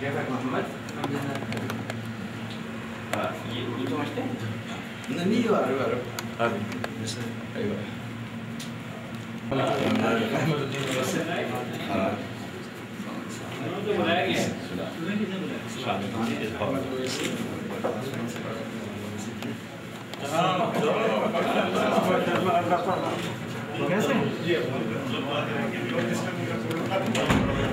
كيفك محمد؟ الحمد لله. itu maksudnya? Ini baru. Ayo.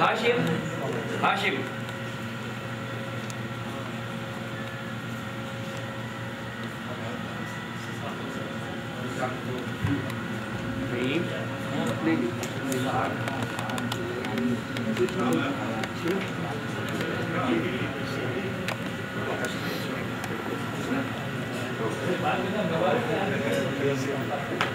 Hashim Hashim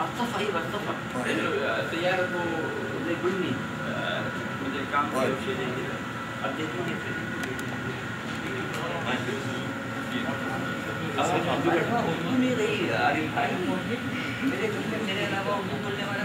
الصفا ايوه الصفا سيارته زي بني مدري كام شيء زي كذا اديتوني میرے عارف بھائی میرے میرے علاوہ اردو بولنے والا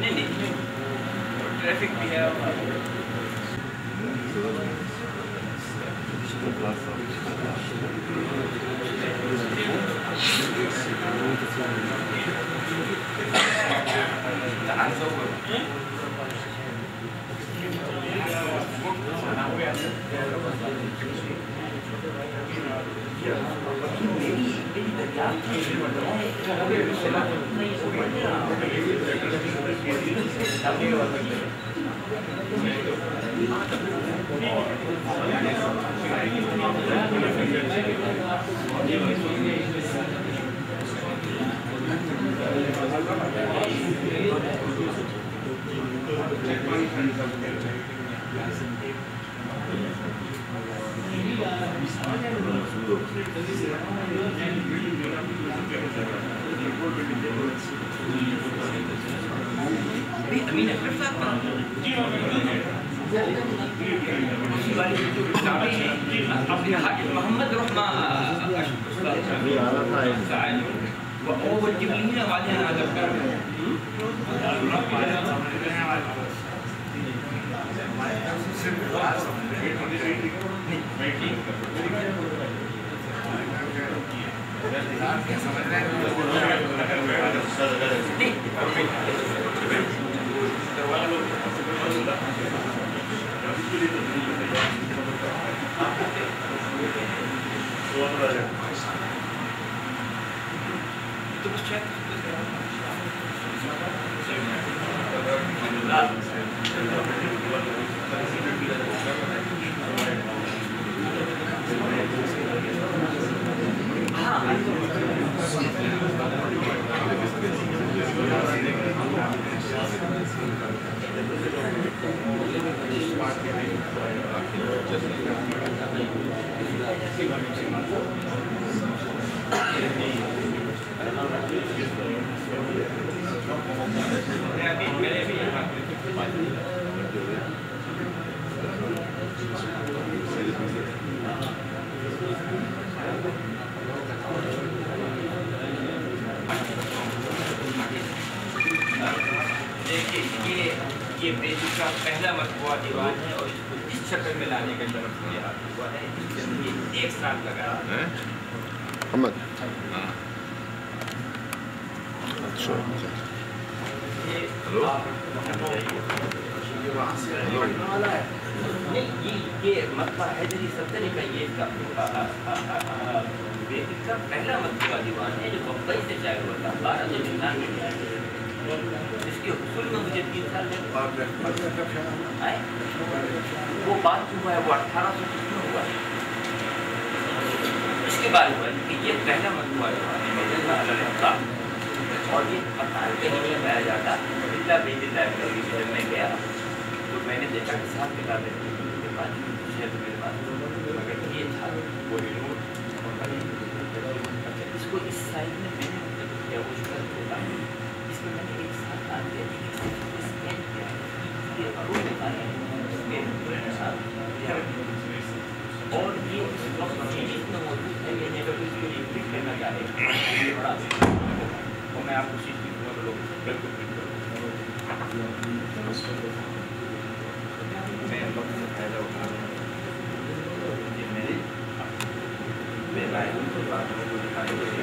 نہیں ٹریفک بھی ہے محمد رحمہ وہ جبلی والے یہ بیٹی کا پہلا مطبوعہ دیوان ہے اور اس کو اس شکل میں لانے کا طرف سے ہوا ہے یہ 1 سال لگا محمد یہ مطبوعہ حیدری صفدری کا یہ بیٹی کا پہلا مطبوعہ دیوان ہے جو بمبئی سے شائع ہوا تھا 1299 میں اس کے حصول میں مجھے 3 سال میں آئے وہ بات جو ہوا ہے وہ 1800 میں ہوا ہے اس کے بعد ہوا ہے کہ یہ پہلا مطبوعہ ہے اور یہ پتہ کہیں نہیں پایا جاتا اتنا بیچ لائبریری جب میں گیا تو میں نے دیکھا کہ 7 کتابیں کے بعد شہر میرے پاس مگر یہ تھا وہ رینوٹ اس کو اس سائز میں میں نے کیا وہ شکر ہوتا ہے اس میں نے 1 سال کام کیا اسکین کیا یہ اور یہ وقت سیریز میں موجود ہے یہ جگہ اس کو ریپلیٹ کرنا چاہے اور میں آپ کو چیز بھی لوگ بالکل میں وقت سے فائدہ اٹھا رہا ہوں یہ میرے بے بائے باتوں کو دکھانے کے لیے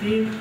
3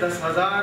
10,000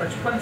55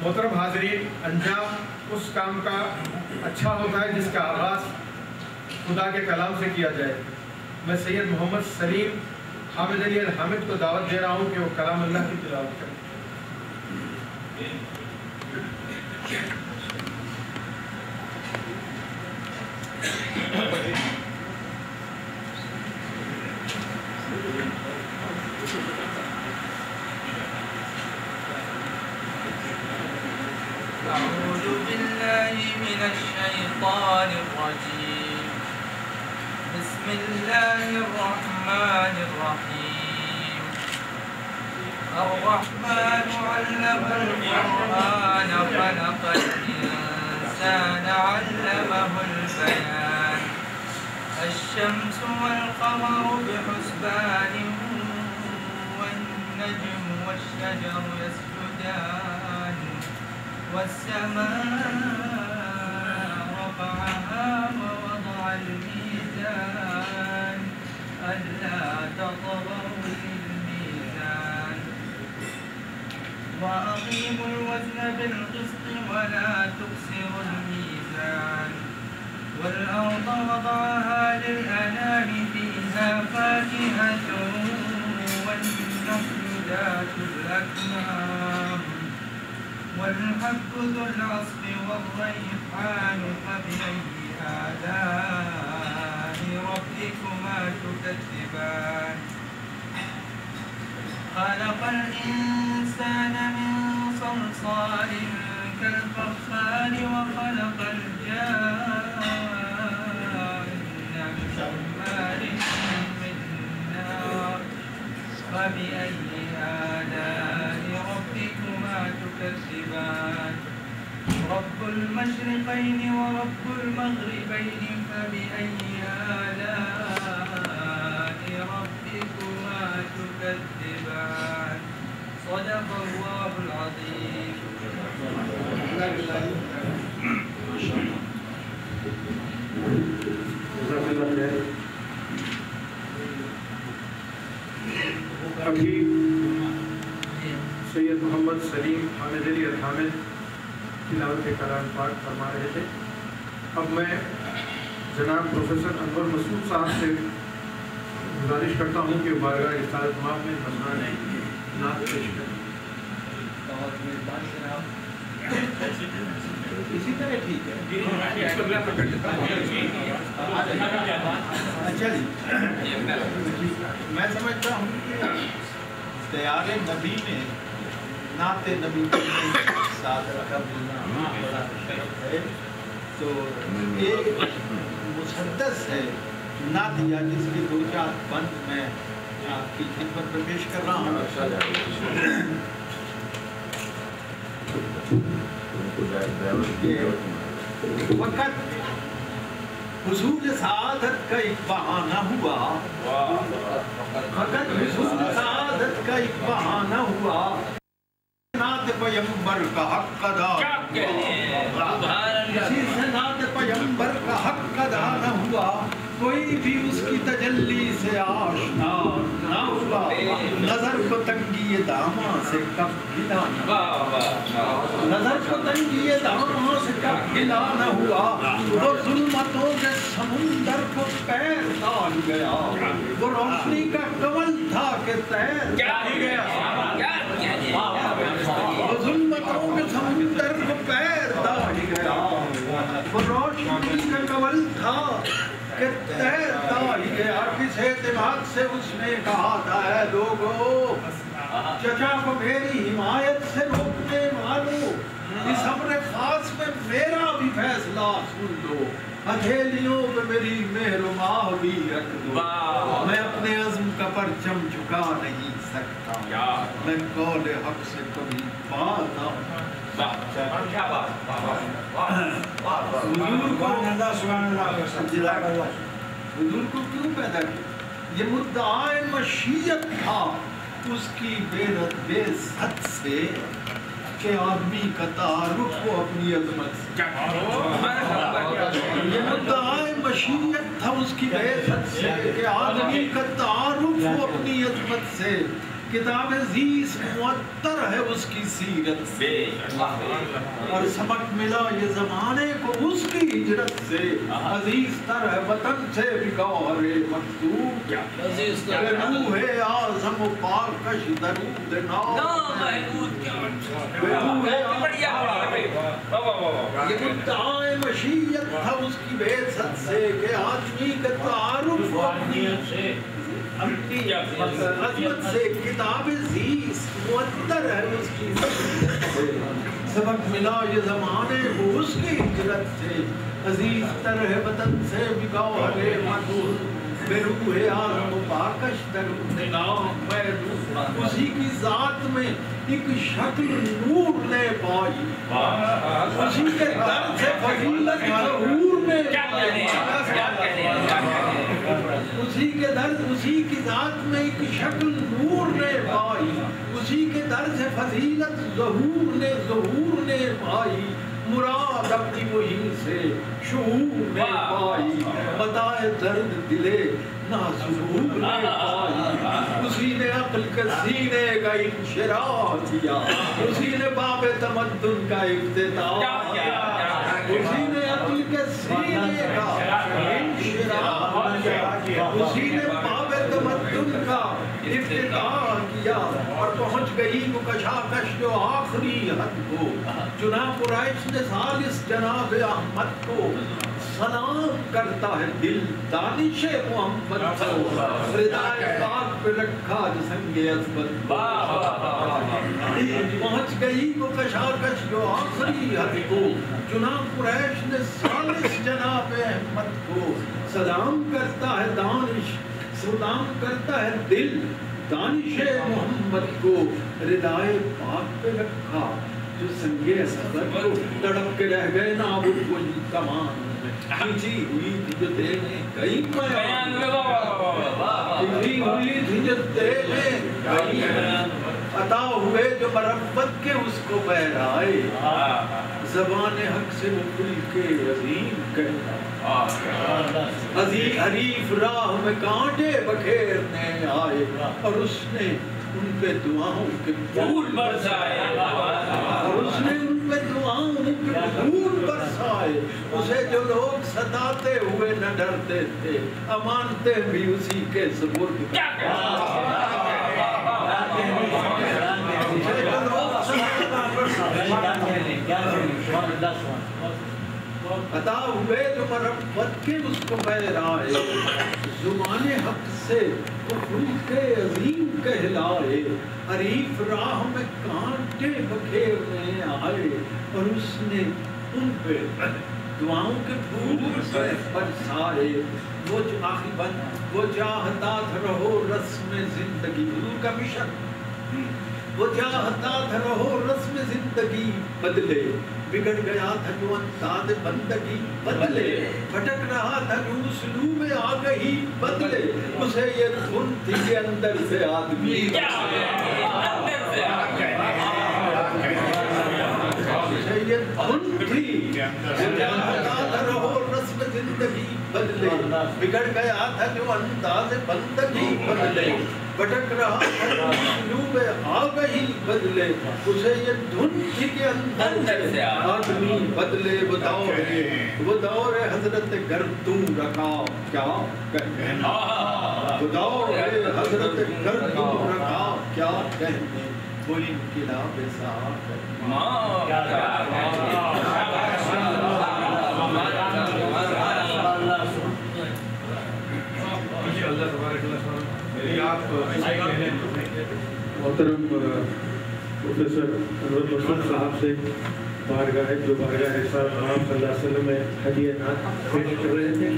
محترم حاضرین، انجام اس کام کا اچھا ہوتا ہے جس کا آغاز خدا کے کلام سے کیا جائے۔ میں سید محمد سلیم حامد علی الحامد کو دعوت دے رہا ہوں کہ وہ کلام اللہ کی تلاوت کریں۔ أعوذ بالله من الشيطان الرجيم. بسم الله الرحمن الرحيم. الرحمن علم القرآن خلق الإنسان علمه البيان. الشمس والقمر بحسبان والنجم والشجر يسجدان والسماء رفعها ووضع الميزان ألا تطغوا في الميزان وأقيموا الوزن بالقسط ولا تخسروا الميزان والأرض وضعها للأنام فيها فاكهة والنخل ذات الأكمام والحب ذو العصف والريحان فبأي آلاء ربكما تكذبان خلق الإنسان من صلصال كالفخار وخلق الجان من مارج من نار فبأي آلاء ربكما تكذبان رب المشرقين ورب المغربين فبأي آلاء ربكما تكذبان صدق الله العظيم. ابھی سید محمد سلیم حامد علی الحامد تلاوت کلام پاک فرما رہے تھے. اب میں جناب پروفیسر انور مسعود صاحب سے گزارش کرتا ہوں کہ بارگاہ رسالت مآب میں مضمون نعت پیش کریں. اسی طرح ٹھیک ہے. اچھا جی، میں سمجھتا ہوں کہ دیار نبی میں نعت نبی کے ساتھ رقم بڑا شرف ہے. تو ایک مسدس ہے نعتیہ جس کی دو چار بند میں آپ کی خدمت میں پیش کر رہا ہوں. وقت حصول سعادت کا ایک بہانہ ہوا، وقت حصول سعادت کا ایک بہانہ ہوا، نعت پیغمبر کا حق ادا، کسی سے نعت پیغمبر کا حق ادا نہ ہوا، کوئی بھی اس کی تجلی سے آشنا نہ ہوا، نظر کو تنگی داماں سے کب گلا نہ ہوا، نظر کو تنگی داماں سے کب گلا نہ ہوا، وہ ظلمتوں کے سمندر کو پیر ڈال گیا، وہ روشنی کا کمل تھا کہ تیر ڈال گیا، وہ ظلمتوں کے سمندر کو پیر ڈال گیا، وہ روشنی کا کمل تھا کہ تیر ڈال گیا. کس اعتماد سے اس نے کہا تھا اے لوگو چچا کو میری حمایت سے روکنے والوں، اس امر خاص میں میرا بھی فیصلہ سن لو، ہتھیلیوں پہ میری مہر و ماہ بھی رکھ دو، میں اپنے عزم کا پرچم جھکا نہیں سکتا، میں قول حق سے کبھی باز نہ حضور کو کیوں پیدا کیا؟ یہ مدعائے مشیت تھا اس کی بے ست سے کہ آدمی کا تعارف ہو اپنی عظمت سے. یہ مدعائے مشیت تھا اس کی بے ست سے کہ آدمی کا تعارف ہو اپنی عظمت سے. کتاب عزیز معطر ہے اس کی سیرت سے، اور سبق ملا یہ زمانے کو اس کی ہجرت سے، عزیز تر ہے وطن سے بھی گوہر مکتوب، روح اعظم و پاکش درود یہ مدعا مشیت تھا اس کی بعثت سے کہ آدمی کا تعارف اپنی عظمت سے، کتاب عزیز معطر ہے اس کی سیرت سے، سبق ملا یہ زمانے کو اس کی ہجرت سے، عزیز تر ہے وطن سے بھی گوہر مکتوب، بے روح اعظم و پاکش درود نام میں اسی کی ذات میں ایک شکل نور نے پائی، اسی کے در سے فضیلت ظہور نے پائی، اسی کے در اسی کی ذات میں ایک شکل نور نے پائی، اسی کے در سے فضیلت ظہور نے پائی، مراد اپنی وہی سے شعور نے پائی، بتائے درد دلے نازور نے پائی، اسی نے عقل کے سینے کا انشراح کیا، اسی نے باب تمدن کا افتتاح کیا، اسی نے عقل کے سینے کا انشراح کیا، اسی نے باب تمدن کا افتتاح کیا، اور پہنچ گئی وہ کشاکش جو آخری حد کو، چنا قریش نے ثالث جناب احمد کو، سلام کرتا ہے دل دانش محمد کو، ردائے پاک پہ رکھا جو سنگ عظمت، پہنچ گئی وہ کشاکش جو آخری حد کو، چنا قریش نے ثالث جناب احمد کو، سلام کرتا ہے دانش، سلام کرتا ہے دل دانش محمد کو، ردائے پاک پہ رکھا جو سنگے صدر کو، تڑپ کے رہ گئے نابود کوئی کمان میں، کھینچی ہوئی تھی جو دینے کئی بیان، کھینچی ہوئی تھی جو دینے کئی بیان، عطا ہوئے جو مربت کے اس کو بہرائے، زبان حق سے وہ کھل کے عظیم کہتا، عظیم حریف راہ میں کانٹے بکھیرنے آئے، اور اس نے ان پہ دعاؤں کے پھول برسائے، اور اس نے ان پہ دعاؤں کے پھول برسائے، اسے جو لوگ ستاتے ہوئے نہ ڈرتے تھے، امانتے بھی اسی کے سپرد، عطا ہوئے جو مربت کے اس کو بہرائے، زبان حق سے وہ کھل کے عظیم کہلائے، حریف راہ میں کانٹے بکھیرنے آئے، اور اس نے ان پہ دعاؤں کے پھول برسائے، وہ جو آخری بند وہ چاہتا تھا رہو رسم زندگی، حضور کا مشن، وہ چاہتا تھا رہو رسم زندگی بدلے، بگڑ گیا تھا جو انداز بندگی بدلے، بھٹک رہا تھا جو اسلوب آگہی بدلے، اسے یہ دھن تھی کہ اندر سے آدمی اسے یہ دھن تھی چاہتا تھا رہو رسم زندگی بدلے، بگڑ گیا تھا جو انداز بندگی بدلے، بھٹک رہا تھا اسلوب آگہی بدلے، اسے یہ دھن تھی کہ اندر سے آدمی بدلے، وہ دور حضرت گردوں رکھا کیا کہنے، وہ دور حضرت گردوں رکھا کیا کہنے، وہ انقلاب صاحب محترم پروفیسر انور مسعود صاحب سے بارگاہ جو بارگاہ صاحب صلی اللہ علیہ وسلم میں ہدیہ نعت پیش کر رہے تھے،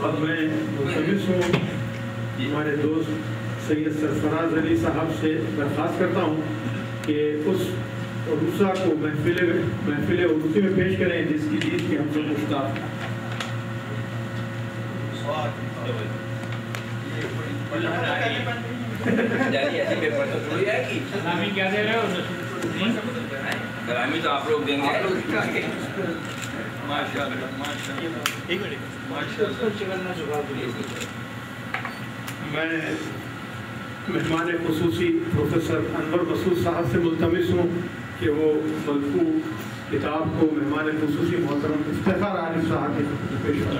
اب میں ملتمس ہوں ہمارے دوست سید سرفراز علی صاحب سے درخواست کرتا ہوں کہ اس عروسہ کو محفل عروسی میں پیش کریں جس کی جیت کی ہم سب مشتاق ہیں۔ سلامی کیا دے رہے ہو؟ سلامی تو آپ لوگ دیں گے۔ میں مہمان خصوصی پروفیسر انور مسعود صاحب سے ملتمس ہوں کہ وہ ملفوع کتاب کو مہمان خصوصی محترم افتخار عارف صاحب کے پیش اور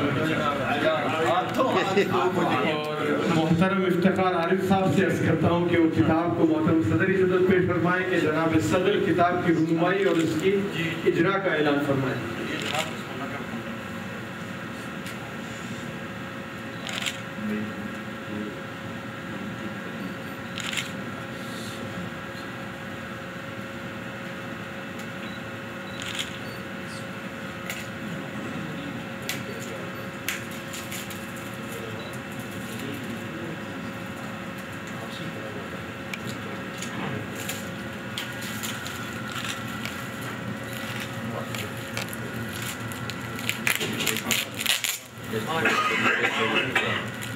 محترم افتخار عارف صاحب سے عرض کرتا ہوں کہ وہ کتاب کو محترم صدر صدر پیش فرمائیں کہ جناب صدر کتاب کی رونمائی اور اس کی اجرا کا اعلان فرمائیں.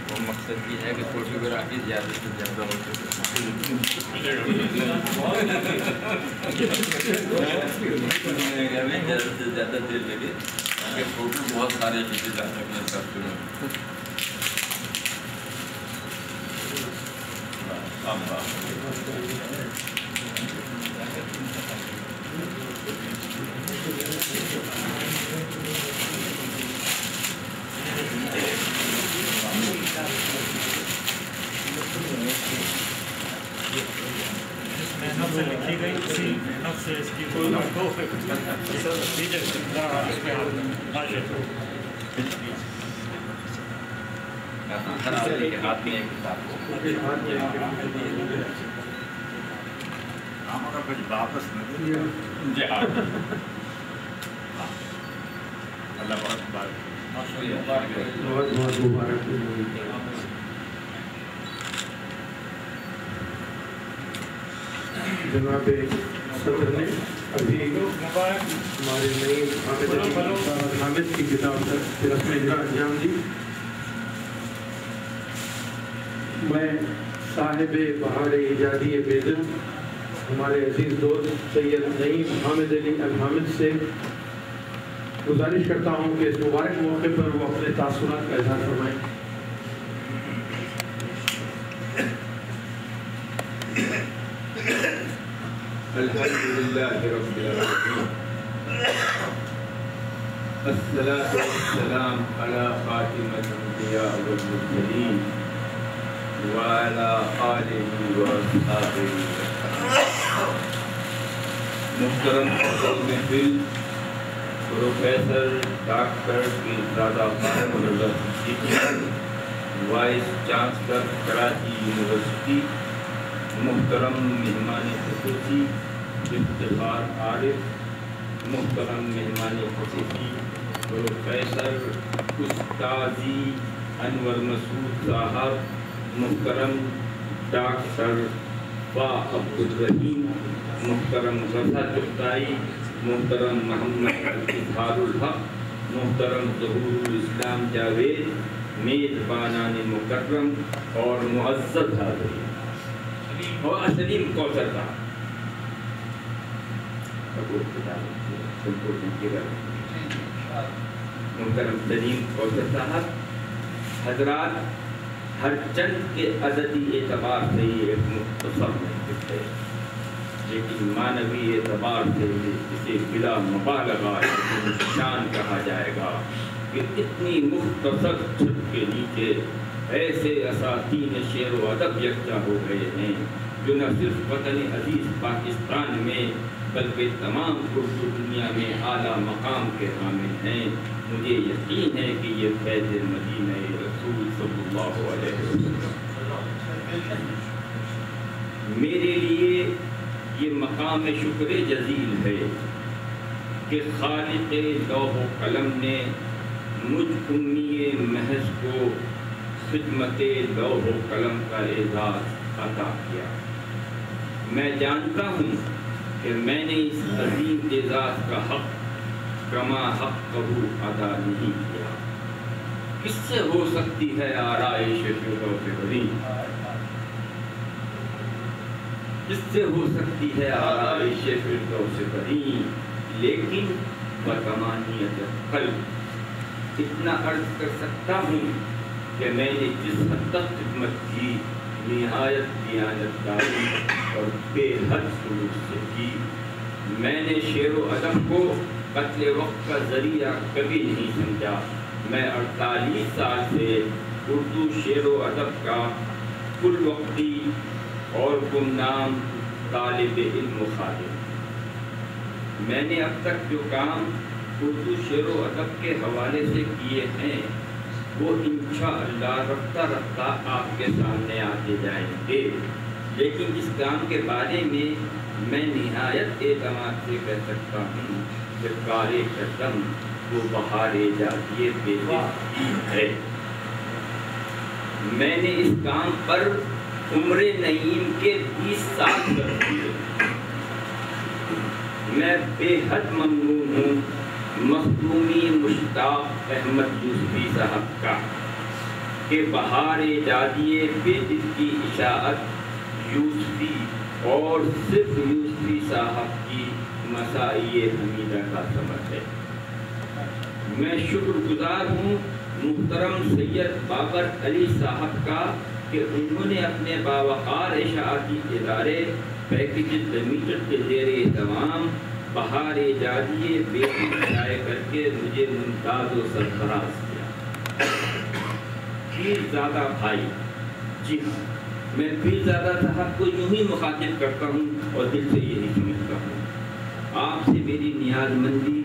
وہ مقصد یہ ہے کہ فوٹوگرافی زیادہ سے زیادہ ہو سکے. زیادہ سے زیادہ دیر لگے کہ فوٹو بہت سارے کھینچے جا سکیں سب سے. محنت سے لکھی گئی اسی محنت سے اس کی کوئی ہاتھ میں ایک کتاب کچھ واپس اللہ بہت مبارک. جناب صدر نے ابھی ہمارے نئی حامد کی کتاب تک رسم اجرا انجام دی. میں صاحب بہار ایجادی بیدل ہمارے عزیز دوست سید نعیم حامد علی الحامد سے گزارش کرتا ہوں کہ اس مبارک موقع پر وہ اپنے تاثرات کا اظہار فرمائیں. الحمدللہ رب العالمین الصلاة والسلام علی خاتم الانبیاء والمرسلین وعلی آلہ واصحابہ. محترم محفل professor doctor Pirzada Khan Raza Siddiqui vice chancellor Karachi University, محترم مہمان خصوصی افتخار عارف، محترم مہمان خصوصی پروفیسر استاذی انور مسعود صاحب، محترم ڈاکٹر فا عبدالرحیم، محترم رضا چغتائی، محترم محمد اظہار الحق، محترم ظہور الاسلام جاوید، میزبانان مکرم اور معزز حاضرین اور سلیم کوثر صاحب، محترم سلیم کوثر صاحب، حضرات، ہر چند کے عددی اعتبار سے یہ ایک مختصر محفل ہے، لیکن معنوی اعتبار سے اسے بلا مبالغہ شان کہا جائے گا کہ اتنی مختصر چھت کے نیچے ایسے اساتین شعر و ادب یکجا ہو گئے ہیں جو نہ صرف وطن عزیز پاکستان میں بلکہ تمام اردو دنیا میں اعلیٰ مقام کے حامل ہیں. مجھے یقین ہے کہ یہ فیض مدینہ رسول صلی اللہ علیہ وسلم. میرے لیے یہ مقام شکر جزیل ہے کہ خالق لوح و قلم نے مجھ امی محض کو خدمت لوح و قلم کا اعزاز عطا کیا. میں جانتا ہوں کہ میں نے اس عظیم اعزاز کا حق کما حق قبو ادا نہیں کیا. کس سے ہو سکتی ہے آرائش فردوس برین؟ کس سے ہو سکتی ہے آرائش فردوس برین؟ لیکن بتمانیت قلب اتنا عرض کر سکتا ہوں کہ میں نے جس حد تک خدمت کی نہایت دیانتداری اور بے حد سلوک سے کی۔ میں نے شعر و ادب کو قتل وقت کا ذریعہ کبھی نہیں سمجھا۔ میں 48 سال سے اردو شعر و ادب کا کل وقتی اور گمنام طالب علم و خادم۔ میں نے اب تک جو کام اردو شعر و ادب کے حوالے سے کیے ہیں وہ انشاءاللہ رفتہ رفتہ آپ کے سامنے آتے جائیں گے، لیکن اس کام کے بارے میں نہایت اعتماد سے کہہ سکتا ہوں کہ کار قدم وہ بہار جاتی بے دل ہے۔ میں نے اس کام پر عمر نعیم کے 20 سال کر دیے۔ میں بے حد ممنون ہوں مخدومی مشتاق احمد یوسفی صاحب کا کہ بہار جادی بے دل کی اشاعت یوسفی اور صرف یوسفی صاحب کی مسائی حمیدہ کا ثمر ہے۔ میں شکر گزار ہوں محترم سید بابر علی صاحب کا کہ انہوں نے اپنے باوقار اشاعتی ادارے پیکج میٹر کے زیر اہتمام بہار جادی بے دل شائع کر کے مجھے ممتاز و سرفراز کیا۔ پیرزادہ بھائی، جی ہاں، میں پیرزادہ صاحب کو یوں ہی مخاطب کرتا ہوں اور دل سے یہی سمجھتا ہوں۔ آپ سے میری نیاز مندی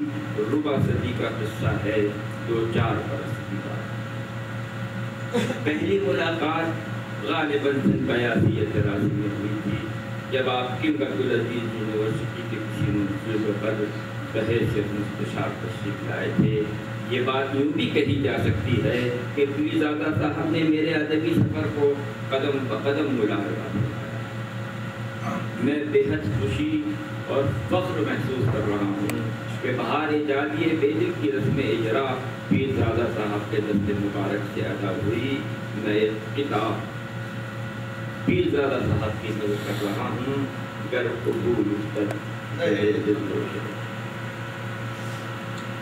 ربع صدی کا قصہ ہے، 2-4 برس کی بات۔ پہلی ملاقات غالباً 82-83 میں ہوئی تھی، جب آپ کنگ عبدالعزیز یونیورسٹی کے کسی منصوبے پر بحیثیت مستشار تشریف لائے تھے۔ یہ بات یوں بھی کہی جا سکتی ہے کہ پیرزادہ صاحب نے میرے ادبی سفر کو قدم بقدم ملاحظہ کیا۔ میں بے حد خوشی اور فخر محسوس کر رہا ہوں کہ بہار جادی بے دل کی رسم اجرا پیرزادہ صاحب کے دست مبارک سے ادا ہوئی۔ میں ایک کتاب پیرزادہ صاحب کی نظر کر رہا ہوں، گر قبول استد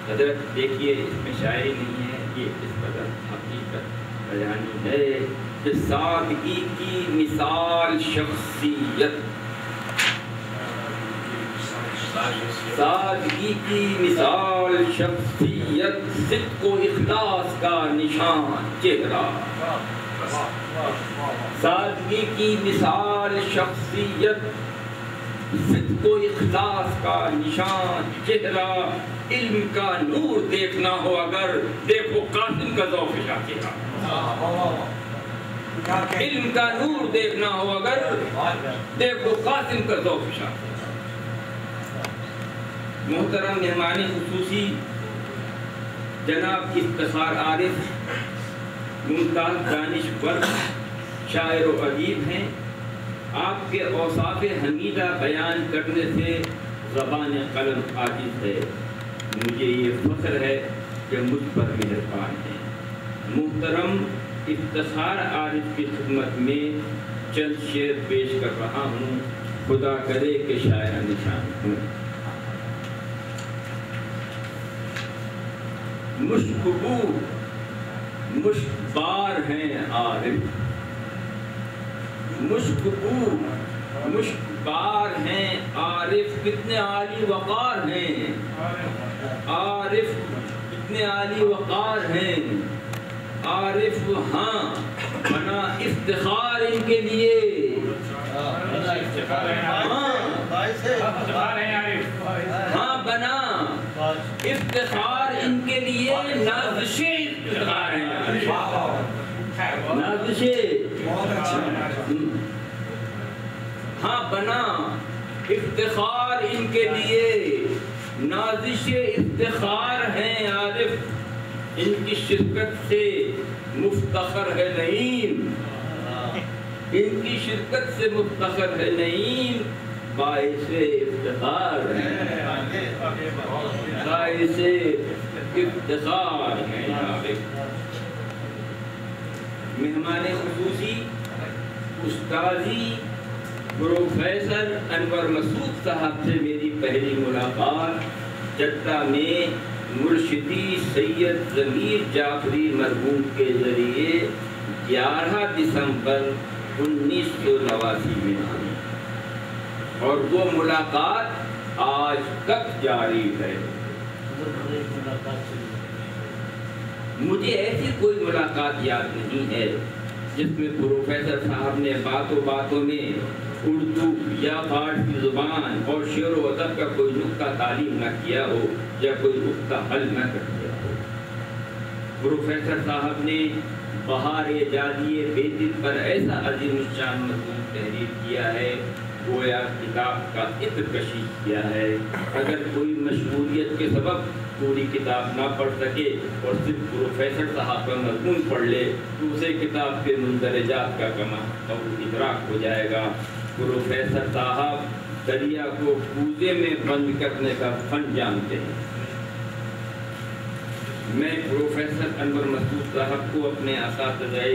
حضرت دیکھیے، اس میں شاعری نہیں ہے، یہ اس قدر حقیقت بیانی ہے کہ سادگی کی مثال شخصیت، سادگی کی مثال شخصیت، صدق و اخلاص کا نشان چہرہ، سادگی کی مثال شخصیت، صدق و اخلاص کا نشان چہرہ، علم کا نور دیکھنا ہو اگر دیکھو قاسم کا ذوق چہرہ، علم کا نور دیکھنا ہو اگر دیکھو قاسم کا ذوق چہرہ۔ محترم مہمان خصوصی جناب افتخار عارف ممتاز دانشور شاعر و ادیب ہیں۔ آپ کے اوصاف حمیدہ بیان کرنے سے زبان قلم عاجز ہے۔ مجھے یہ فخر ہے کہ مجھ پر مہربان ہیں۔ محترم افتخار عارف کی خدمت میں چند شعر پیش کر رہا ہوں، خدا کرے کہ شاعر نشان ہوں۔ مشک بو مشک بار ہیں عارف، مشک بو مشک بار ہیں عارف، کتنے عالی وقار ہیں عارف، کتنے عالی وقار ہیں عارف، ہاں بنا افتخار ان کے لیے، ہاں بنا افتخار ان کے لیے، نازشیں افتخار ہیں، نازشیں، ہاں بنا افتخار ان کے لیے، نازش افتخار ہیں عارف، ان کی شرکت سے مفتخر ہے نعیم، ان کی شرکت سے مفتخر ہے نعیم، باعث افتخار ہیں، باعث افتخار ہیں عارف۔ مہمان خصوصی استاذی پروفیسر انور مسعود صاحب سے میری پہلی ملاقات جدہ میں مرشدی سید ضمیر جعفری مرحوم کے ذریعے 11 دسمبر 1989 میں ہوئی اور وہ ملاقات آج تک جاری ہے۔ مجھے ایسی کوئی ملاقات یاد نہیں ہے جس میں پروفیسر صاحب نے باتوں باتوں میں اردو یا فارسی زبان اور شعر و ادب کا کوئی نقطہ تعلیم نہ کیا ہو یا کوئی نقطہ حل نہ کر دیا ہو۔ پروفیسر صاحب نے بہار اعجازی بے دل پر ایسا عظیم الشان مضمون تحریر کیا ہے، گویا کتاب کا عطر کشی کیا ہے۔ اگر کوئی مشغولیت کے سبب پوری کتاب نہ پڑھ سکے اور صرف پروفیسر صاحب کا مضمون پڑھ لے تو اسے کتاب کے مندرجات کا کما اور ادراک ہو جائے گا۔ پروفیسر صاحب دریا کو کوزے میں بند کرنے کا فن جانتے ہیں۔ میں پروفیسر انور مسعود صاحب کو اپنے اساتذہ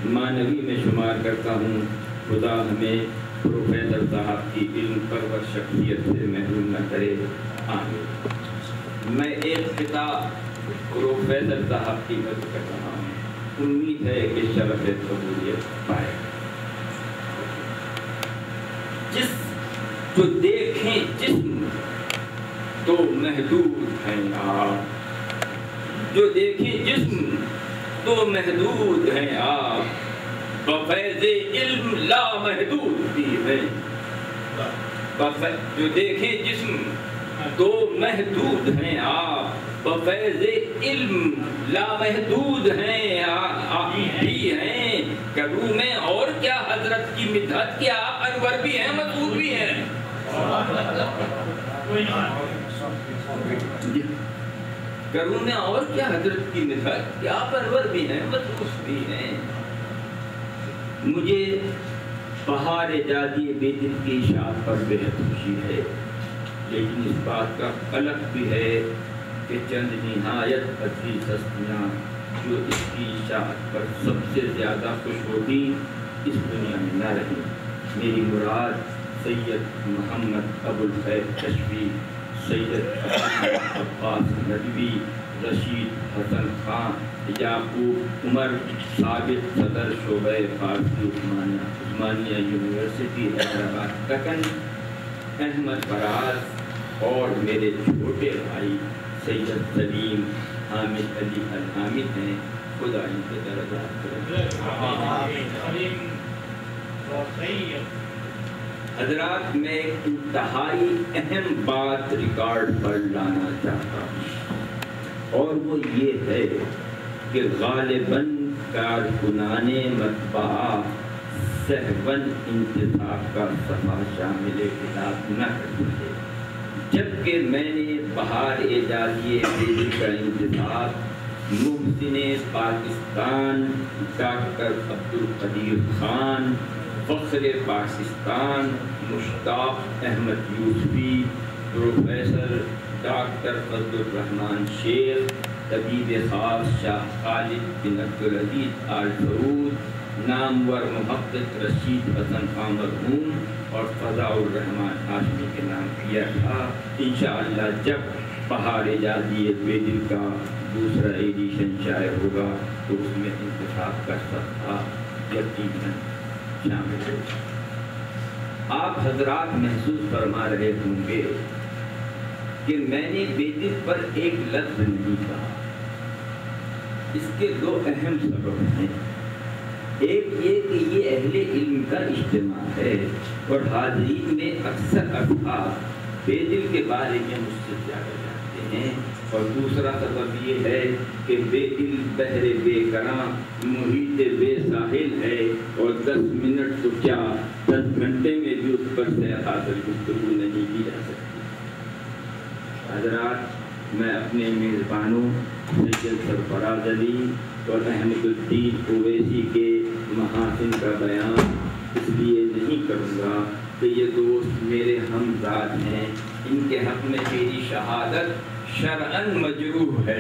معنوی میں شمار کرتا ہوں۔ خدا ہمیں پروفیسر صاحب کی علم پرور شخصیت سے محروم نہ کرے، آمین۔ میں ایک کتاب پروفیسر صاحب کی مدد کر رہا ہوں، امید ہے کہ شرف قبولیت پائے۔ جو دیکھیں جسم تو محدود ہیں آپ، جو دیکھیں جسم تو محدود ہیں آپ، بفیض علم لامحدود بھی ہیں۔ جو دیکھیں جسم تو محدود ہیں آپ، بفیض علم لامحدود ہیں بھی ہیں۔ کروں میں اور کیا حضرت کی مدحت، کیا آپ انور بھی ہیں مسعود بھی ہیں؟ کروں میں اور کیا حضرت کی مدحت، کیا آپ انور بھی ہیں مسعود بھی ہیں؟ مجھے بہار اعجازی بے دل کی اشاعت پر بےحد خوشی ہے، لیکن اس بات کا قلق بھی ہے کہ چند نہایت عزیز ہستیاں جو اس کی اشاعت پر سب سے زیادہ خوش ہوتی اس دنیا میں نہ رہی۔ میری مراد سید محمد ابوالخیر کشفی، سید عباس ندوی، رشید حسن خان، یعقوب عمر، ثابت صدر شعبہ فارسی عثمانیہ یونیورسٹی حیدرآباد تکن، احمد فراز اور میرے چھوٹے بھائی سید سلیم حامد علی الحامد ہیں۔ خدا ان کے درجات کرے۔ حضرات، میں ایک انتہائی اہم بات ریکارڈ پر لانا چاہتا ہوں، اور وہ یہ ہے کہ غالباً کارکنان مطبعہ سہواً انتخاب کا صفحہ شامل کتاب نہ کر سکے، جبکہ میں نے بہار اعجازی بے دل کا انتخاب محسن پاکستان ڈاکٹر عبدالقدیر خان، فخر پاکستان مشتاق احمد یوسفی، پروفیسر ڈاکٹر فضل الرحمان شیخ، طبیب خاص شاہ خالد بن عبدالعزیز آل سعود، نامور محقق رشید حسن خان مرحوم اور فضاء الرحمان ہاشمی کے نام کیا تھا۔ انشاءاللہ جب بہار اعجازی بے دل کا دوسرا ایڈیشن شائع ہوگا تو اس میں انتخاب کا صفحہ یقیناً شامل ہوگا۔ آپ حضرات محسوس فرما رہے ہوں گے کہ میں نے بے دل پر ایک لفظ نہیں کہا۔ اس کے دو اہم سبب ہیں۔ ایک یہ کہ یہ اہل علم کا اجتماع ہے اور حاضرین میں اکثر اصحاب بے دل کے بارے میں مجھ سے زیادہ جانتے ہیں، اور دوسرا سبب یہ ہے کہ بے دل بحر بے کراں محیط بے ساحل ہے، اور 10 منٹ تو کیا 10 گھنٹے میں بھی اس پر سے حاصل گفتگو نہیں کی جا سکتی۔ حضرات، میں اپنے میزبانوں سید سرفراز علی اور احمد الدین اویسی کے محاسن کا بیان اس لیے نہیں کروں گا کہ یہ دوست میرے ہمزاد ہیں، ان کے حق میں میری شہادت شرعاً مجروح ہے،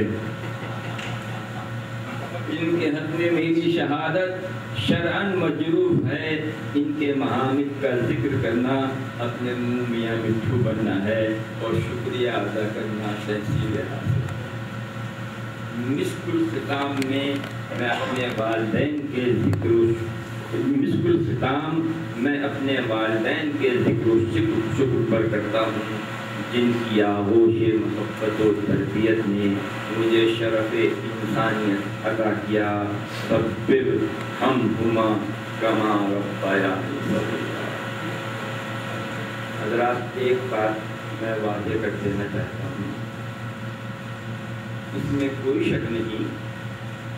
ان کے حق میں میری شہادت شرعاً مجروح ہے۔ ان کے محامد کا ذکر کرنا اپنے منہ میاں مٹھو بننا ہے اور شکریہ ادا کرنا تحصیل حاصل۔ مسک الختام میں اپنے والدین کے ذکر مسک الختام میں اپنے والدین کے ذکر و شکر پر کرتا ہوں جن کی آغوش محبت و تربیت نے مجھے شرف انسانیت عطا کیا. سبب ہمہما کما ربیانی صغیرا. حضرات ایک بات میں واضح کر دینا چاہتا ہوں، اس میں کوئی شک نہیں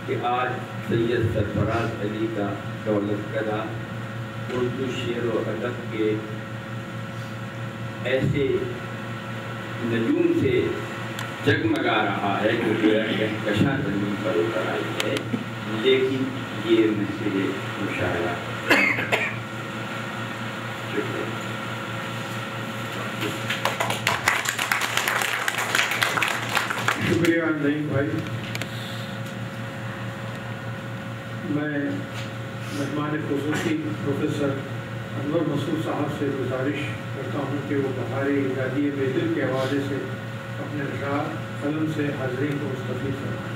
کہ آج سید سرفراز علی کا دولت قلعہ اردو شعر و ادب کے ایسے نجوم سے جگمگا رہا ہے جو کہکشاں زمین پر اتر آئی ہے، لیکن یہ محض مشاعرہ. شکریہ نعیم بھائی. میں مہمان خصوصی پروفیسر انور مسعود صاحب سے گزارش کرتا ہوں کہ وہ بہاری اعدادی بیدل کے حوالے سے اپنے اشعار قلم سے حاضرین کو مستفید کریں.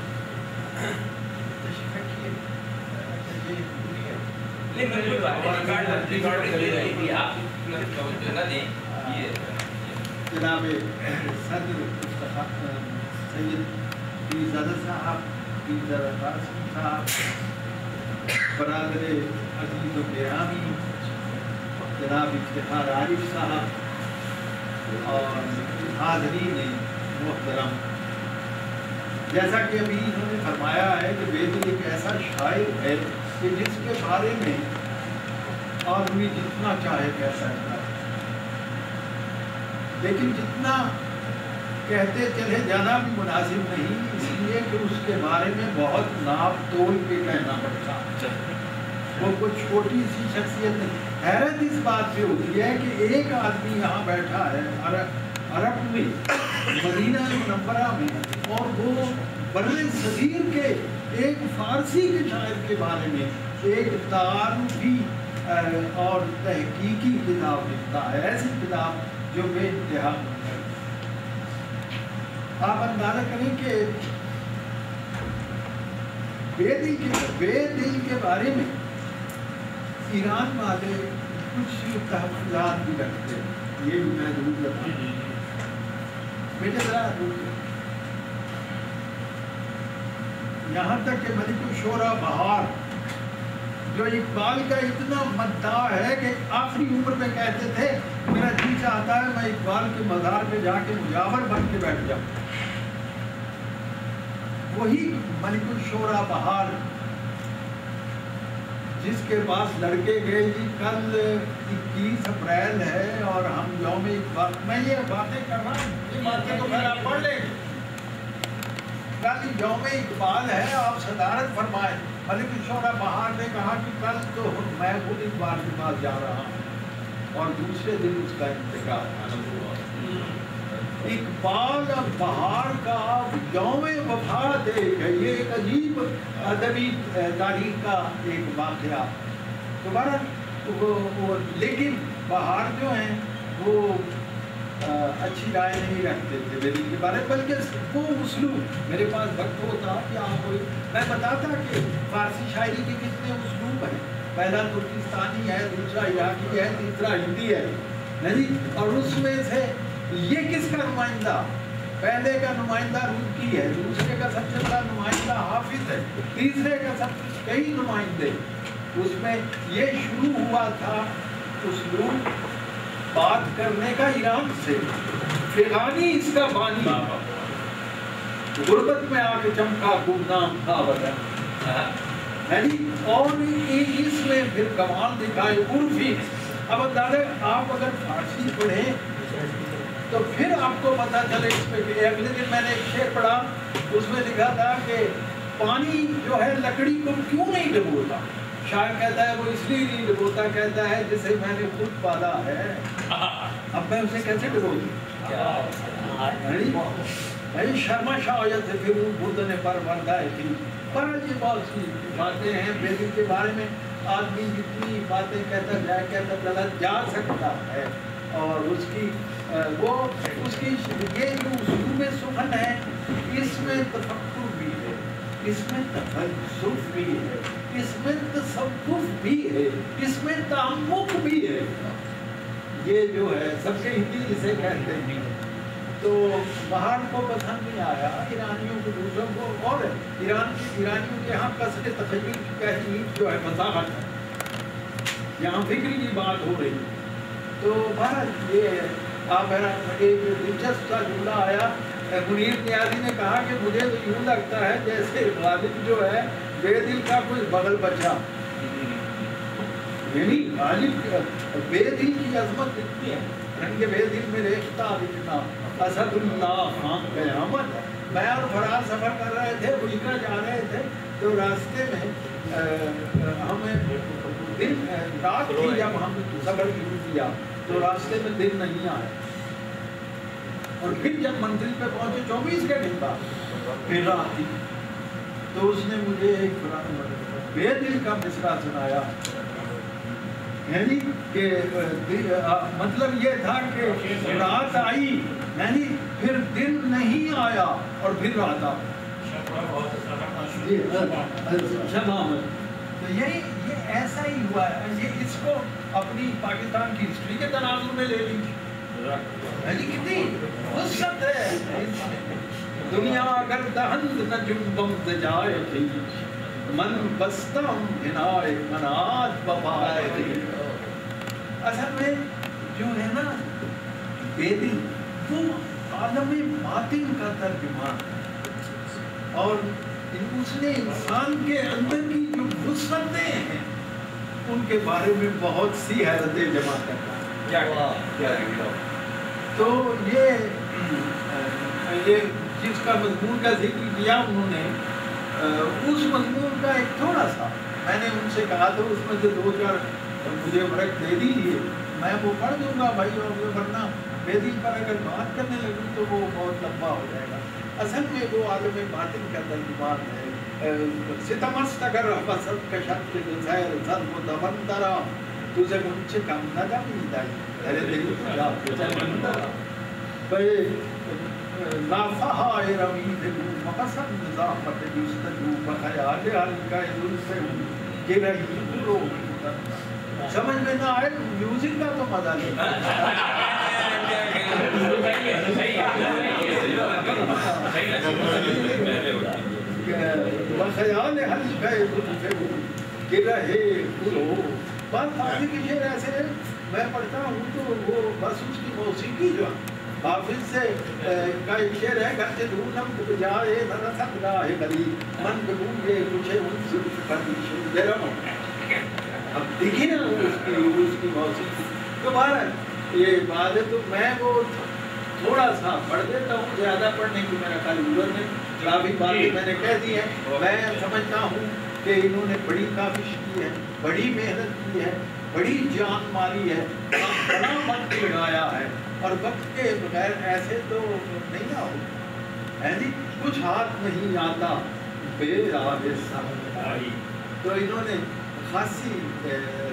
جناب صدر سید پیرزادہ صاحب، پیرزادہ قاسم صاحب، برادر عزیز و گرامی جناب افتخار عارف صاحب اور حاضرین محترم، جیسا کہ ابھی انہوں نے فرمایا ہے کہ بیدل ایک ایسا شاعر ہے کہ جس کے بارے میں آدمی جتنا چاہے کہہ سکتا ہے، لیکن جتنا کہتے چلے جانا بھی مناسب نہیں، اس لیے کہ اس کے بارے میں بہت ناپ تول کے کہنا پڑتا. وہ کوئی چھوٹی سی شخصیت نہیں. حیرت اس بات سے ہوتی ہے کہ ایک آدمی یہاں بیٹھا ہے عرب میں، مدینہ منورہ میں، اور وہ بر صغیر کے ایک فارسی کے شاعر کے بارے میں ایک تعارفی اور تحقیقی کتاب لکھتا ہے، ایسی کتاب جو بے انتہا ہے. آپ اندازہ کریں کہ بے دل کے بارے میں ایران والے کچھ تحفظات بھی رکھتے ہیں، یہ بھی میں ضرور رکھتا ہوں. بیٹے ذرا یہاں تک کہ ملک الشعراء بہار جو اقبال کا اتنا مداح ہے کہ آخری عمر میں کہتے تھے میرا جی چاہتا ہے میں اقبال کے مزار پہ جا کے مجاور بن کے بیٹھ جاؤں. وہی ملک الشعراء بہار جس کے پاس لڑکے گئے جی کل 21 اپریل ہے اور ہم یوم اقبال، میں یہ باتیں کر رہا ہوں، یہ باتیں تو پھر آپ پڑھ لیں گے. کل یوم اقبال ہے، آپ صدارت فرمائے. ملک الشعراء بہار نے کہا کہ کل تو میں خود اقبال کے پاس جا رہا ہوں، اور دوسرے دن اس کا انتقال ہوا. اقبال بہار کا یوم وفات ہے، یہ ایک عجیب ادبی تاریخ کا ایک واقعہ. دوبارہ لیکن بہار جو ہیں وہ اچھی رائے نہیں رکھتے تھے بیدل کے بارے، بلکہ وہ اسلوب میرے پاس وقت ہوتا کہ آپ میں بتاتا کہ فارسی شاعری کے کتنے اسلوب ہیں. پہلا ترکستانی ہے، دوسرا عراقی ہے، تیسرا ہندی ہے نہیں، اور اس میں سے یہ کس کا نمائندہ؟ پہلے کا نمائندہ روکی ہے، دوسرے کا سب سے بڑا نمائندہ حافظ ہے، تیسرے کا سب کئی نمائندے. اس میں یہ شروع ہوا تھا اسلوب بات کرنے کا ایران سے. فغانی اس کا بانی، غربت میں آ کے چمکا خوب نام تھا وطن، اور اس میں پھر کمال دکھائے عرفی. اب اندازہ آپ اگر فارسی پڑھیں تو پھر آپ کو پتہ چلے اس پہ کہ اگلے دن میں نے ایک شعر پڑھا، اس میں لکھا تھا کہ پانی جو ہے لکڑی کو کیوں نہیں ڈبوتا. شاعر کہتا ہے وہ اس لیے نہیں ڈبوتا، کہتا ہے جسے میں نے خود پالا ہے، اب میں اسے کیسے ڈبو دوں؟ شرما شاید سے پھر بردنے پر بردہ تھی. پر یہ بہت سی باتیں ہیں بیدل کے بارے میں، آدمی جتنی باتیں کہتا جائے کہتا چلا جا سکتا ہے. اور اس کی یہ جو اسلوب سخن ہے، اس میں تفکر بھی ہے، اس میں تفلسف بھی ہے، اس میں تصوف بھی ہے، اس میں تعمق بھی ہے. یہ جو ہے سب کے ہندی اسے کہتے ہیں. تو باہر کو پسند نہیں آیا، ایرانیوں کو، دوسروں کو، اور ایرانیوں کے یہاں قصد تخیل کی تحقیق جو ہے مساحت ہے، یہاں فکری کی بات ہو رہی. تو بہرحال یہ آپ ایک دلچسپ سا جملہ آیا، منیر نیازی نے کہا کہ مجھے تو یوں لگتا ہے جیسے غالب جو ہے بے دل کا کوئی بغل بچہ، یعنی غالب بے دل کی عظمت اتنی ہے، رنگ بے دل میں ریختہ دکھنا، اسد اللہ خان قیامت. میں اور فراز سفر کر رہے تھے، بجکا جا رہے تھے، تو راستے میں ہمیں دن رات تھی جب ہم سفر شروع کیا، تو راستے میں دن نہیں آیا، اور پھر جب منزل پہ پہنچے 24 گھنٹے بعد پھر رات تھی، تو اس نے مجھے ایک بے دل کا مصرع سنایا. یعنی کہ مطلب یہ تھا کہ رات آئی، یعنی پھر دن نہیں آیا اور پھر رات آ. تو یہ ایسا ہی ہوا ہے. یہ اس کو اپنی پاکستان کی ہسٹری کے تناظر میں لے لیجیے، یعنی کتنی وسعت ہے. دنیا اگر دہند نہ جنبم جائے تھی، من بستم بنائے منات بپائے تھی. اصل میں جو ہے نا بے دل وہ عالم باطن کا ترجمان، اور اس نے انسان کے اندر کی جو وسعتیں ہیں ان کے بارے میں بہت سی حیرتیں جمع کرتا ہے. تو یہ جس کا مضمون کا ذکر کیا انہوں نے، اس مضمون کا ایک تھوڑا سا میں نے ان سے کہا تھا، اس میں سے 2-4 مجھے ورق دے دیجیے، میں وہ پڑھ دوں گا بھائی، اور ورنہ بے دل پر اگر بات کرنے لگوں تو وہ بہت لمبا ہو جائے گا. اصل میں وہ عالم باطن کا ترجمان ہے. ستمست اگر بسط کا شک زیر زد و دبندرا، تجھے مجھ سے کم نہ جامیدائی ارے دل جا دبندرا بے نافہائے رمید مقصد نظامت جستجو بخیال حلقہ دل سے گرہی رو. سمجھ میں نہ آئے میوزک کا تو مزہ نہیں. بخیال حلقہ دل سے گرہی رو. بات حافظ کی شعر ایسے ہے، میں پڑھتا ہوں تو وہ بس اس کی موسیقی جو حافظ سے کا ایک شعر ہے، گھر سے دھونم کو بجائے نہ رسک راہ گلی من بگوئے مجھے ان سے پردیش درم. اب دیکھیں نا اس کی موسیقی. تو بہرحال یہ بات ہے. تو میں وہ تھوڑا سا پڑھ دیتا ہوں، زیادہ پڑھنے کی میرا خیال ضرورت نہیں. کافی باتیں میں نے کہہ دی ہیں. میں سمجھتا ہوں کہ انہوں نے بڑی کاوش کی ہے، بڑی محنت کی ہے، بڑی جان ماری ہے، بڑا وقت لگایا ہے، اور وقت کے بغیر ایسے تو نہیں آؤ ہے جی. کچھ ہاتھ نہیں آتا بے راہ سہائی. تو انہوں نے خاصی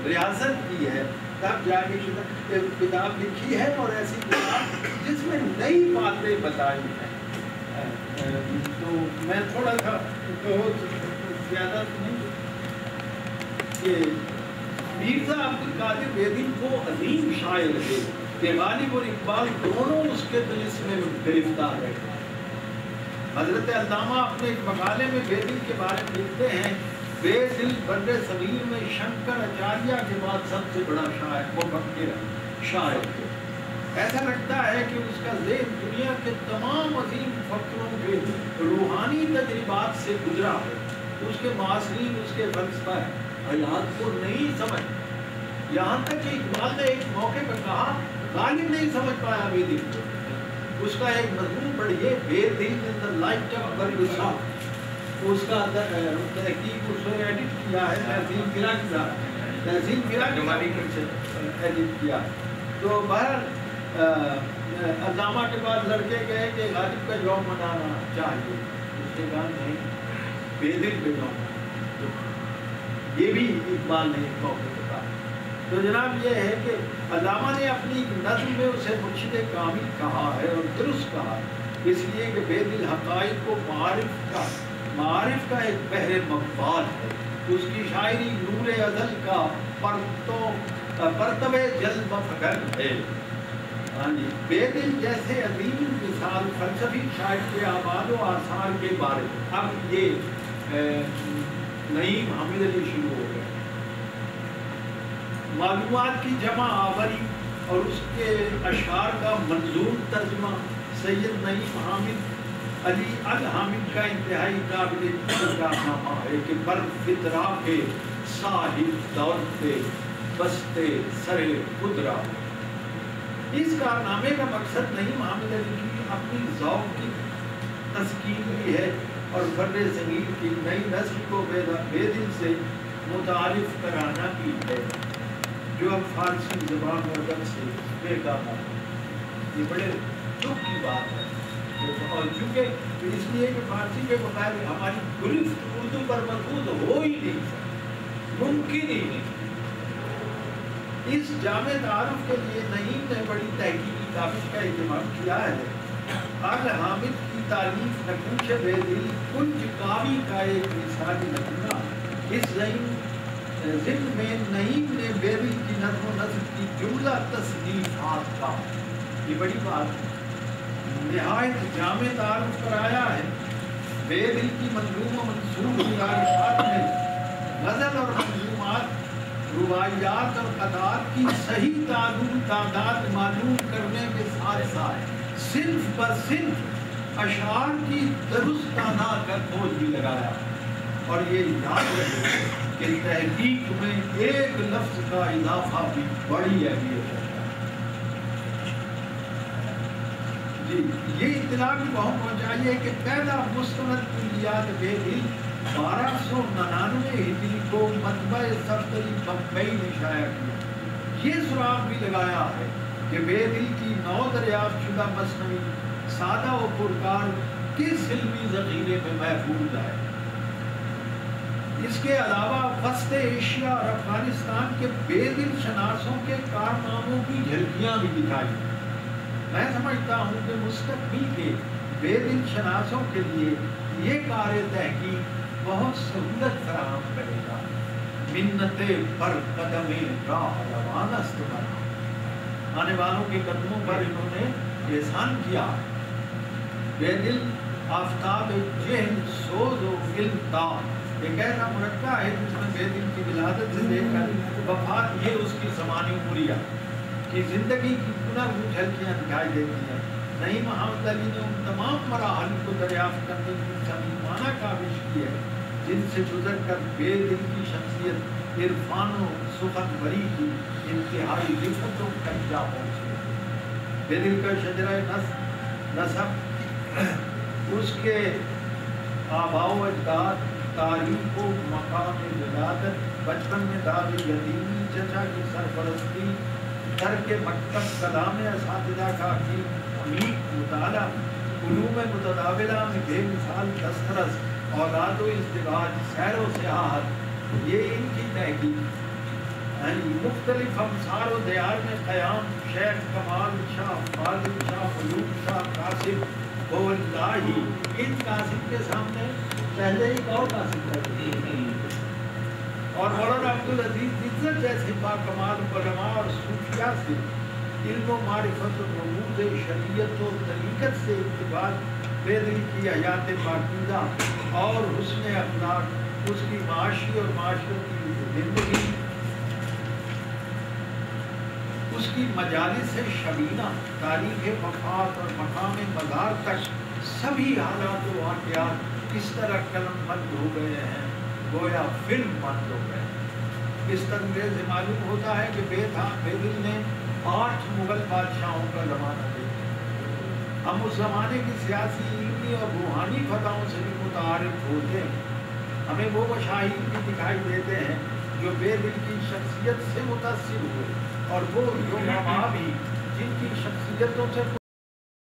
ریاضت کی ہے، تب جا کے کتاب لکھی ہے، اور ایسی کتاب جس میں نئی باتیں بتائی ہیں. تو میں تھوڑا سا بہت زیادہ نہیں. یہ مرزا عبدالقادر بیدل کو عظیم شاعر ہے کہ غالب اور اقبال دونوں اس کے طلسم میں گرفتار ہے. حضرت علامہ اپنے ایک مقالے میں بیدل کے بارے میں لکھتے ہیں، بے دل بر صغیر میں شنکر اچاریہ کے بعد سب سے بڑا شاعر مفکر شاعر. ایسا لگتا ہے کہ اس کا ذہن دنیا کے تمام عظیم فکروں کے روحانی تجربات سے گزرا ہے. اس کے معاصرین اس کے فلسفہ حیات کو نہیں سمجھ. یہاں تک کہ اقبال نے ایک موقع پہ کہا غالب نہیں سمجھ پایا بے دل کو. اس کا ایک مضمون پڑھیے، بے دل ان دا لائٹ آف برگسا. اس کا تحقیق اس نے ایڈٹ کیا ہے، تحسین فراق کا ایڈٹ کیا. تو بہرحال علامہ کے بعد لڑکے گئے کہ غالب کا یوم منانا چاہیے. اس نے کہا نہیں، بے دل پہ یوم. یہ بھی اقبال نے ایک موقع پہ کہا. تو جناب یہ ہے کہ علامہ نے اپنی نظم میں اسے مرشد کامل کہا ہے، اور درست کہا، اس لیے کہ بے دل حقائق کو معارف کا معارف کا ایک بحر مقبال ہے، اس کی شاعری نور ازل کا پرتو جلد فکر ہے۔ ہاں جی، بے دل جیسے عظیم مثال فلسفی شاعر کے اعمال و آثار کے بارے۔ اب یہ نعیم حامد علی شروع ہو گئے، معلومات کی جمع آوری اور اس کے اشعار کا منظوم ترجمہ سید نعیم حامد علی الحامد کا انتہائی قابل کارنامہ ہے کہ بر فطرہ کے صاحب دولت بستے سر قدرہ۔ اس کارنامے کا مقصد نعیم حامد علی کی اپنی ذوق کی تسکین بھی ہے اور بر صغیر کی نئی نسل کو بے دل سے متعارف کرانا بھی ہے جو اب فارسی زبان و ادب سے بے گانا ہے۔ یہ بڑے دکھ کی بات ہے، اور چونکہ اس لیے کہ فارسی کے بغیر ہماری گرفت اردو پر محفوظ ہو ہی نہیں سکتی، ممکن ہی نہیں۔ اس جامع تعارف کے لیے نعیم نے بڑی تحقیقی کاوش کا اہتمام کیا ہے۔ الحامد کی تالیف نقوش بے دل کنج کاوی کا ایک مثالی نمونہ۔ اس ضمن میں نعیم نے بے دل کی نظم و نثر کی جملہ تصنیفات کا، یہ بڑی بات ہے، نہایت جامع تعارف کرایا ہے۔ بے دل کی منظوم و منصوب گزارشات میں غزل اور منظومات، روایات اور قطعات کی صحیح تعداد معلوم کرنے کے ساتھ ساتھ صنف بر صنف اشعار کی درستانہ کا کھوج بھی لگایا، اور یہ یاد رکھے کہ تحقیق میں ایک لفظ کا اضافہ بھی بڑی اہمیت ہے۔ جی، یہ اطلاع بھی بہت پہنچائی ہے کہ پہلا مستند کلیات بے دل 1299 ہجری کو مطبع صفدری بمبئی نے شائع کیا۔ یہ سراغ بھی لگایا ہے کہ بے دل کی نو دریافت شدہ مثنوی سادہ و پرکار کس علمی ذخیرے میں محفوظ ہے۔ اس کے علاوہ وسط ایشیا اور افغانستان کے بے دل شناسوں کے کارناموں کی جھلکیاں بھی دکھائی۔ میں سمجھتا ہوں کہ مستقبل کے بے دل شناسوں کے لیے یہ کار تحقیق بہت سہولت فراہم کرے گا۔ منت پر قدم راہ روانست بنا، آنے والوں کے قدموں پر انہوں نے احسان کیا۔ بے دل آفتاب جہل سوز و علم تاب، ایک ایسا مرکہ ہے جس میں بے دل کی ولادت سے لے کر وفات یہ اس کی زمانی عمریہ کی زندگی کی پنر جھلکیاں دکھائی دیتی ہیں۔ نعیم حامد علی نے ان تمام مراحل کو دریافت کرنے کی صمیمانہ کاوش کی ہے جن سے گزر کر بے دل کی شخصیت عرفان و سخنوری کی انتہائی رفتوں تک جا پہنچی۔ بے دل کا شجرہ نسب، اس کے آباء و اجداد، تاریخ و مقام ولادت، بچپن میں داغ یتیمی، چچا کی سرپرستی، ترک مکتب، کلام اساتذہ کا عمیق مطالعہ، علوم متداولہ میں بے مثال دسترس، اولاد و ازدواج، سیر و سیاحت، یہ ان کی تحقیق۔ مختلف امصار و دیار میں قیام، شیخ کمال شاہ، فاضل شاہ، علوم شاہ، قاسم ہو اللہ، ان قاسم کے سامنے پہلے ایک اور قاسم ہے، اور مولانا عبدالعزیز عزت جیسے باکمال علماء اور صوفیاء سے علم و معرفت و رموز شریعت و طریقت سے اقتباس، بے دل کی حیات پاکیزہ اور حسن اخلاق، اس کی معاشی اور معاشرتی زندگی، اس کی مجالس شبینہ، تاریخ وفات اور مقام مزار تک سبھی حالات و واقعات کس طرح قلم بند ہو گئے ہیں، گویا فلم بند ہو گئے۔ اس طرح سے معلوم ہوتا ہے کہ بے دل نے 8 مغل بادشاہوں کا زمانہ دیکھا۔ ہم اس زمانے کی سیاسی، علمی اور روحانی فتحوں سے بھی متعارف ہوتے ہیں۔ ہمیں وہ مشاہیر بھی دکھائی دیتے ہیں جو بے دل کی شخصیت سے متاثر ہوئے، اور وہ علماء بھی جن کی شخصیتوں سے